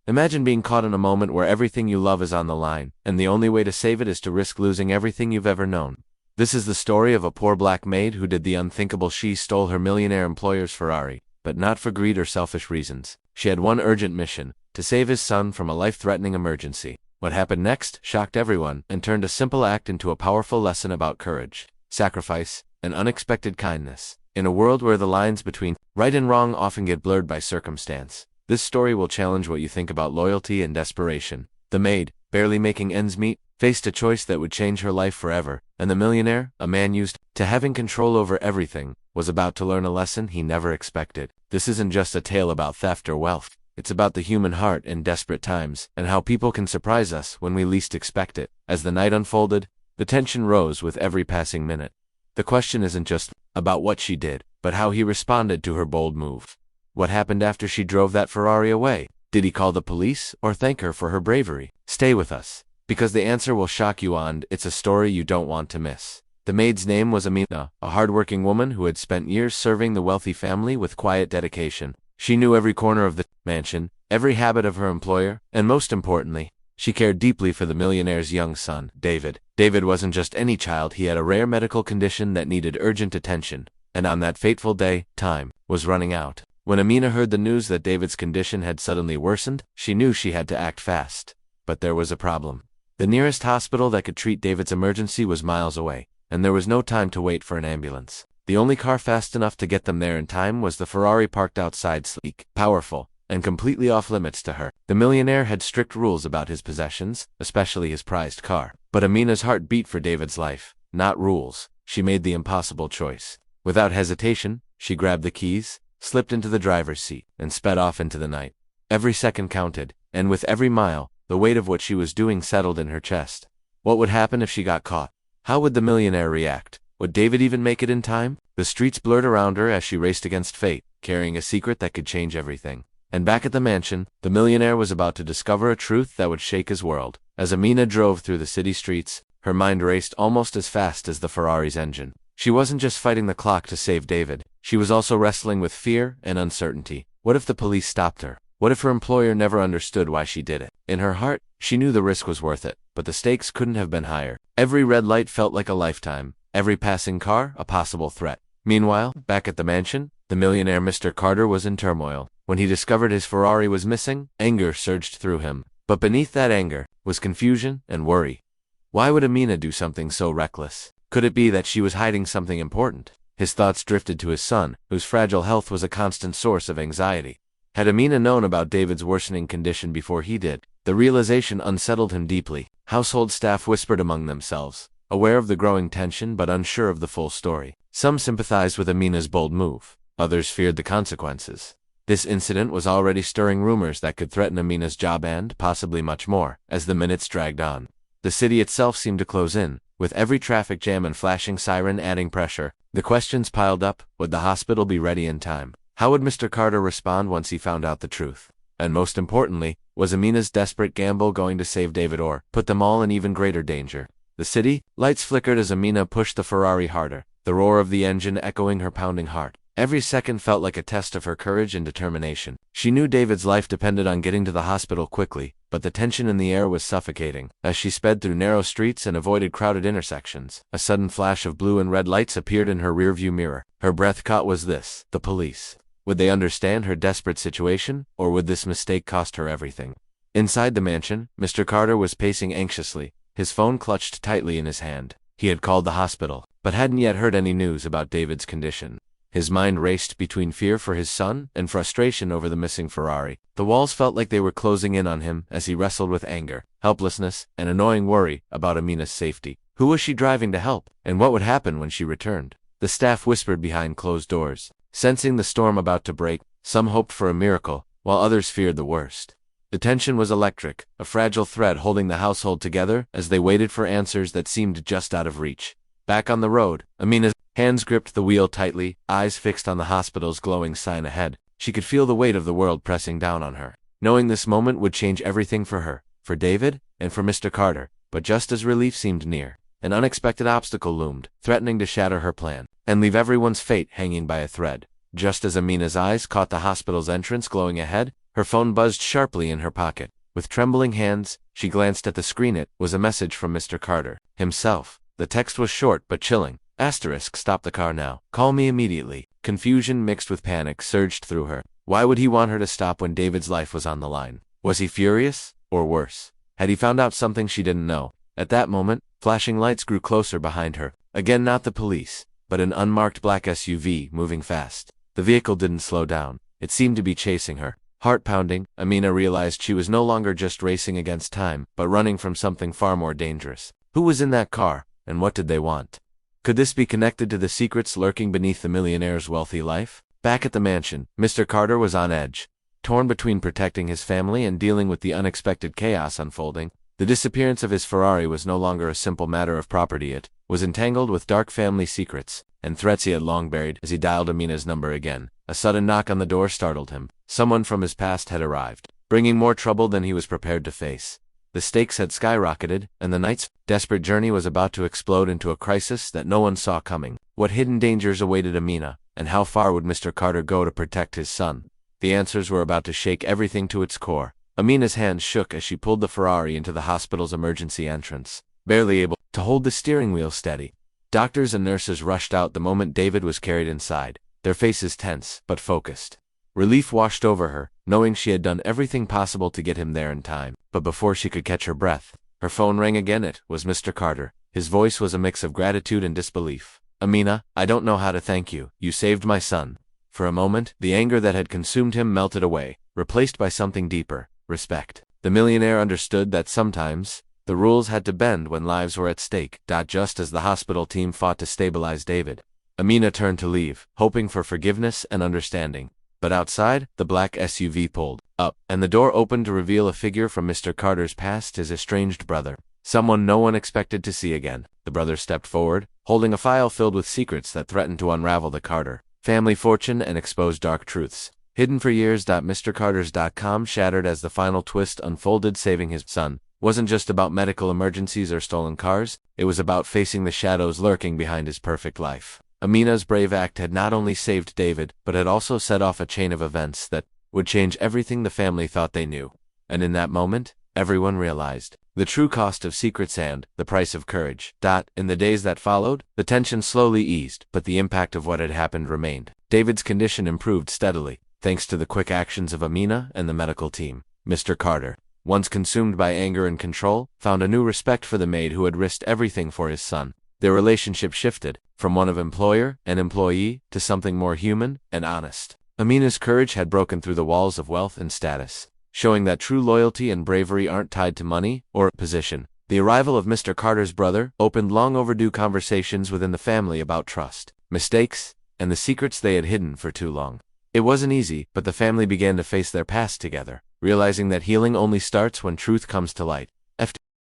Imagine being caught in a moment where everything you love is on the line, and the only way to save it is to risk losing everything you've ever known. This is the story of a poor black maid who did the unthinkable. She stole her millionaire employer's Ferrari, but not for greed or selfish reasons. She had one urgent mission: to save his son from a life-threatening emergency. What happened next shocked everyone and turned a simple act into a powerful lesson about courage, sacrifice, and unexpected kindness. In a world where the lines between right and wrong often get blurred by circumstance, this story will challenge what you think about loyalty and desperation. The maid, barely making ends meet, faced a choice that would change her life forever, and the millionaire, a man used to having control over everything, was about to learn a lesson he never expected. This isn't just a tale about theft or wealth. It's about the human heart in desperate times, and how people can surprise us when we least expect it. As the night unfolded, the tension rose with every passing minute. The question isn't just about what she did, but how he responded to her bold move. What happened after she drove that Ferrari away? Did he call the police or thank her for her bravery? Stay with us, because the answer will shock you, and it's a story you don't want to miss. The maid's name was Amina, a hardworking woman who had spent years serving the wealthy family with quiet dedication. She knew every corner of the mansion, every habit of her employer, and most importantly, she cared deeply for the millionaire's young son, David. David wasn't just any child. He had a rare medical condition that needed urgent attention, and on that fateful day, time was running out. When Amina heard the news that David's condition had suddenly worsened, she knew she had to act fast. But there was a problem. The nearest hospital that could treat David's emergency was miles away, and there was no time to wait for an ambulance. The only car fast enough to get them there in time was the Ferrari parked outside, sleek, powerful, and completely off-limits to her. The millionaire had strict rules about his possessions, especially his prized car. But Amina's heart beat for David's life, not rules. She made the impossible choice. Without hesitation, she grabbed the keys, slipped into the driver's seat, and sped off into the night. Every second counted, and with every mile, the weight of what she was doing settled in her chest. What would happen if she got caught? How would the millionaire react? Would David even make it in time? The streets blurred around her as she raced against fate, carrying a secret that could change everything. And back at the mansion, the millionaire was about to discover a truth that would shake his world. As Amina drove through the city streets, her mind raced almost as fast as the Ferrari's engine. She wasn't just fighting the clock to save David. She was also wrestling with fear and uncertainty. What if the police stopped her? What if her employer never understood why she did it? In her heart, she knew the risk was worth it, but the stakes couldn't have been higher. Every red light felt like a lifetime. Every passing car, a possible threat. Meanwhile, back at the mansion, the millionaire Mr. Carter was in turmoil. When he discovered his Ferrari was missing, anger surged through him. But beneath that anger was confusion and worry. Why would Amina do something so reckless? Could it be that she was hiding something important? His thoughts drifted to his son, whose fragile health was a constant source of anxiety. Had Amina known about David's worsening condition before he did? The realization unsettled him deeply. Household staff whispered among themselves, aware of the growing tension but unsure of the full story. Some sympathized with Amina's bold move. Others feared the consequences. This incident was already stirring rumors that could threaten Amina's job and, possibly much more, as the minutes dragged on. The city itself seemed to close in, with every traffic jam and flashing siren adding pressure. The questions piled up. Would the hospital be ready in time? How would Mr. Carter respond once he found out the truth? And most importantly, was Amina's desperate gamble going to save David or put them all in even greater danger? The city, lights flickered as Amina pushed the Ferrari harder, the roar of the engine echoing her pounding heart. Every second felt like a test of her courage and determination. She knew David's life depended on getting to the hospital quickly, but the tension in the air was suffocating. As she sped through narrow streets and avoided crowded intersections, a sudden flash of blue and red lights appeared in her rearview mirror. Her breath caught. Was this the police? Would they understand her desperate situation, or would this mistake cost her everything? Inside the mansion, Mr. Carter was pacing anxiously, his phone clutched tightly in his hand. He had called the hospital, but hadn't yet heard any news about David's condition. His mind raced between fear for his son and frustration over the missing Ferrari. The walls felt like they were closing in on him as he wrestled with anger, helplessness, and annoying worry about Amina's safety. Who was she driving to help, and what would happen when she returned? The staff whispered behind closed doors. Sensing the storm about to break, some hoped for a miracle, while others feared the worst. The tension was electric, a fragile thread holding the household together as they waited for answers that seemed just out of reach. Back on the road, Amina's hands gripped the wheel tightly, eyes fixed on the hospital's glowing sign ahead. She could feel the weight of the world pressing down on her, knowing this moment would change everything for her, for David, and for Mr. Carter. But just as relief seemed near, an unexpected obstacle loomed, threatening to shatter her plan and leave everyone's fate hanging by a thread. Just as Amina's eyes caught the hospital's entrance glowing ahead, Her phone buzzed sharply in her pocket. With trembling hands, she glanced at the screen. It was a message from Mr. Carter himself. The text was short but chilling. Asterisk, stop the car now. Call me immediately. Confusion mixed with panic surged through her. Why would he want her to stop when David's life was on the line? Was he furious? Or worse, had he found out something she didn't know? At that moment, flashing lights grew closer behind her. Again, not the police, but an unmarked black SUV moving fast. The vehicle didn't slow down. It seemed to be chasing her. Heart pounding, Amina realized she was no longer just racing against time, but running from something far more dangerous. Who was in that car, and what did they want? Could this be connected to the secrets lurking beneath the millionaire's wealthy life? Back at the mansion, Mr. Carter was on edge, torn between protecting his family and dealing with the unexpected chaos unfolding. The disappearance of his Ferrari was no longer a simple matter of property. It was entangled with dark family secrets and threats he had long buried. As he dialed Amina's number again, a sudden knock on the door startled him. Someone from his past had arrived, bringing more trouble than he was prepared to face. The stakes had skyrocketed, and the night's desperate journey was about to explode into a crisis that no one saw coming. What hidden dangers awaited Amina, and how far would Mr. Carter go to protect his son? The answers were about to shake everything to its core. Amina's hands shook as she pulled the Ferrari into the hospital's emergency entrance, barely able to hold the steering wheel steady. Doctors and nurses rushed out the moment David was carried inside, their faces tense but focused. Relief washed over her, knowing she had done everything possible to get him there in time. But before she could catch her breath, her phone rang again. It was Mr. Carter. His voice was a mix of gratitude and disbelief. Amina, I don't know how to thank you. You saved my son. For a moment, the anger that had consumed him melted away, replaced by something deeper: respect. The millionaire understood that sometimes the rules had to bend when lives were at stake. Just as the hospital team fought to stabilize David, Amina turned to leave, hoping for forgiveness and understanding. But outside, the black SUV pulled up, and the door opened to reveal a figure from Mr. Carter's past, his estranged brother. Someone no one expected to see again. The brother stepped forward, holding a file filled with secrets that threatened to unravel the Carter family fortune and expose dark truths hidden for years. MrCarters.com shattered as the final twist unfolded. Saving his son wasn't just about medical emergencies or stolen cars. It was about facing the shadows lurking behind his perfect life. Amina's brave act had not only saved David, but had also set off a chain of events that would change everything the family thought they knew. And in that moment, everyone realized the true cost of secrets and the price of courage. In the days that followed, the tension slowly eased, but the impact of what had happened remained. David's condition improved steadily, thanks to the quick actions of Amina and the medical team. Mr. Carter, once consumed by anger and control, found a new respect for the maid who had risked everything for his son. Their relationship shifted from one of employer and employee to something more human and honest. Amina's courage had broken through the walls of wealth and status, showing that true loyalty and bravery aren't tied to money or position. The arrival of Mr. Carter's brother opened long overdue conversations within the family about trust, mistakes, and the secrets they had hidden for too long. It wasn't easy, but the family began to face their past together, realizing that healing only starts when truth comes to light.